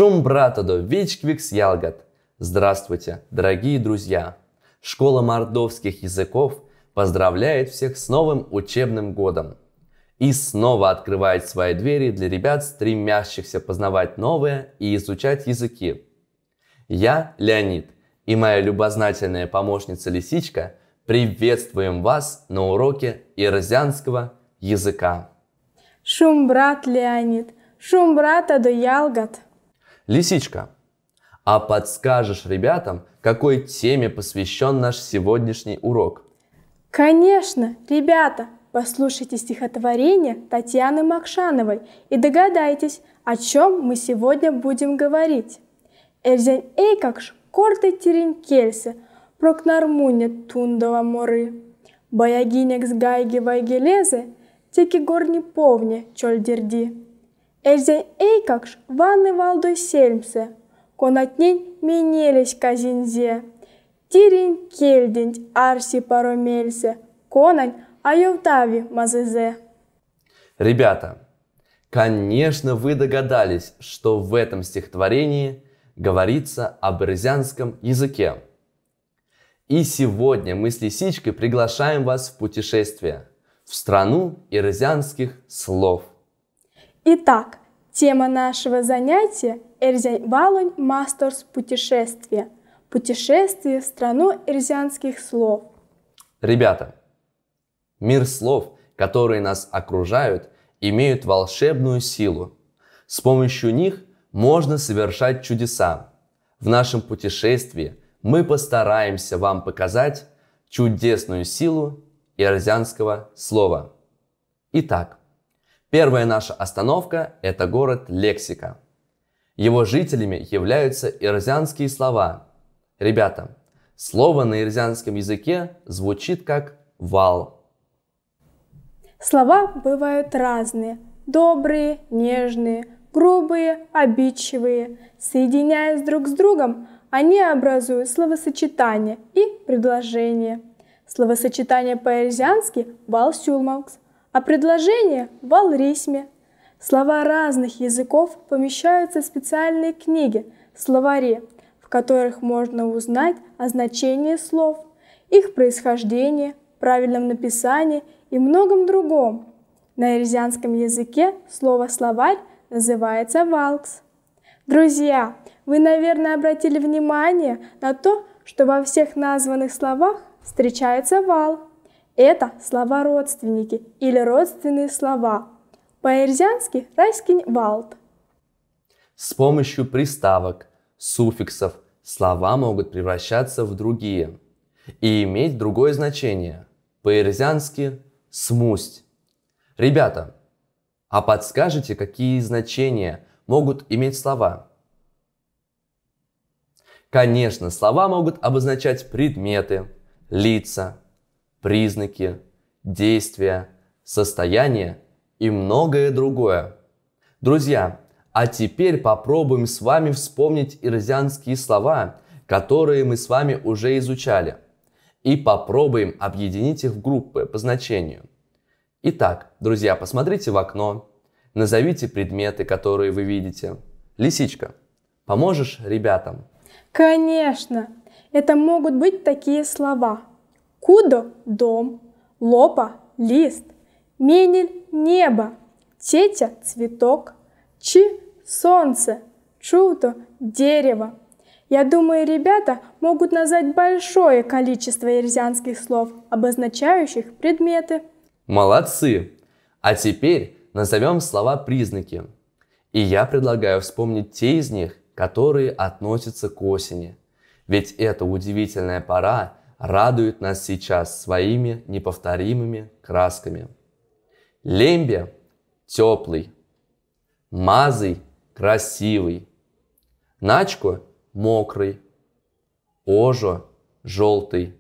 Шум брата до Вичквикс Ялгат. Здравствуйте, дорогие друзья! Школа мордовских языков поздравляет всех с новым учебным годом и снова открывает свои двери для ребят, стремящихся познавать новое и изучать языки. Я, Леонид, и моя любознательная помощница Лисичка приветствуем вас на уроке ирзианского языка. Шум брат Леонид, шум брата до Ялгат. Лисичка, а подскажешь ребятам, какой теме посвящен наш сегодняшний урок? Конечно, ребята, послушайте стихотворение Татьяны Макшановой и догадайтесь, о чем мы сегодня будем говорить. Эрзен эйкакш корты теренкельсе, прокнармуне тундова моры. Боягинекс гайги вайгелезе, теки горни повне чольдерди. Эрзен эйкакш ванны валдой сельмсе, конатнень менелись казинзе. Тирин кельдень арси паромельсе, конань айовтави мазезе. Ребята, конечно, вы догадались, что в этом стихотворении говорится об ирзианском языке. И сегодня мы с Лисичкой приглашаем вас в путешествие в страну ирзианских слов. Итак, тема нашего занятия – Эрзянь Валунь Мастерс путешествие. Путешествие в страну ирзианских слов. Ребята, мир слов, которые нас окружают, имеют волшебную силу. С помощью них можно совершать чудеса. В нашем путешествии мы постараемся вам показать чудесную силу ирзианского слова. Итак, первая наша остановка – это город Лексика. Его жителями являются ирзианские слова. Ребята, слово на ирзианском языке звучит как «вал». Слова бывают разные – добрые, нежные, грубые, обидчивые. Соединяясь друг с другом, они образуют словосочетание и предложение. Словосочетание по-ирзиански – «вал сюлмалкс», а предложение – «вал рисме». Слова разных языков помещаются в специальные книги – словари, в которых можно узнать о значении слов, их происхождении, правильном написании и многом другом. На ирзианском языке слово «словарь» называется «валкс». Друзья, вы, наверное, обратили внимание на то, что во всех названных словах встречается «вал». Это слова-родственники или родственные слова. По-ирзиански «райскинь валт». С помощью приставок, суффиксов слова могут превращаться в другие и иметь другое значение. По-ирзиански «смусть». Ребята, а подскажите, какие значения могут иметь слова? Конечно, слова могут обозначать предметы, лица, признаки, действия, состояния и многое другое. Друзья, а теперь попробуем с вами вспомнить ирзианские слова, которые мы с вами уже изучали, и попробуем объединить их в группы по значению. Итак, друзья, посмотрите в окно, назовите предметы, которые вы видите. Лисичка, поможешь ребятам? Конечно, это могут быть такие слова. Кудо – дом, лопа – лист, менель – небо, тетя – цветок, чи – солнце, чуто – дерево. Я думаю, ребята могут назвать большое количество ирзианских слов, обозначающих предметы. Молодцы! А теперь назовем слова-признаки. И я предлагаю вспомнить те из них, которые относятся к осени. Ведь эта удивительная пора радует нас сейчас своими неповторимыми красками. Лембе – теплый, мазый – красивый, начко – мокрый, ожо – желтый,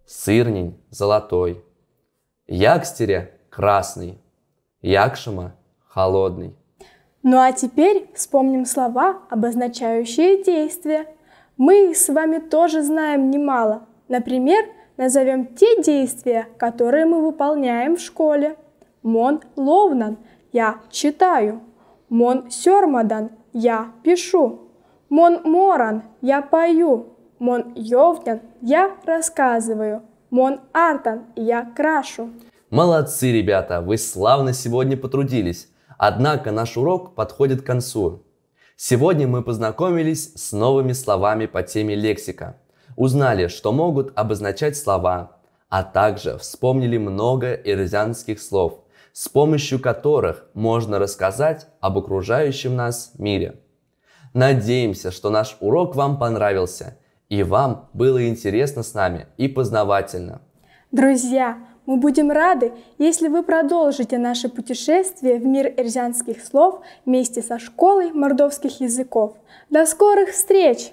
сырнень – золотой, якстеря – красный, якшима – холодный. Ну а теперь вспомним слова, обозначающие действия. Мы их с вами тоже знаем немало. Например, назовем те действия, которые мы выполняем в школе. Мон ловнан – я читаю. Мон сёрмадан я пишу. Мон моран я пою. Мон йовтян я рассказываю. Мон артан я крашу. Молодцы, ребята, вы славно сегодня потрудились. Однако наш урок подходит к концу. Сегодня мы познакомились с новыми словами по теме лексика. Узнали, что могут обозначать слова, а также вспомнили много эрзянских слов, с помощью которых можно рассказать об окружающем нас мире. Надеемся, что наш урок вам понравился, и вам было интересно с нами и познавательно. Друзья, мы будем рады, если вы продолжите наше путешествие в мир эрзянских слов вместе со школой мордовских языков. До скорых встреч!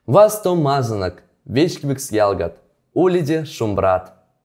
Вас то мазанок, вечквикс ялгат, улиде шумбрат.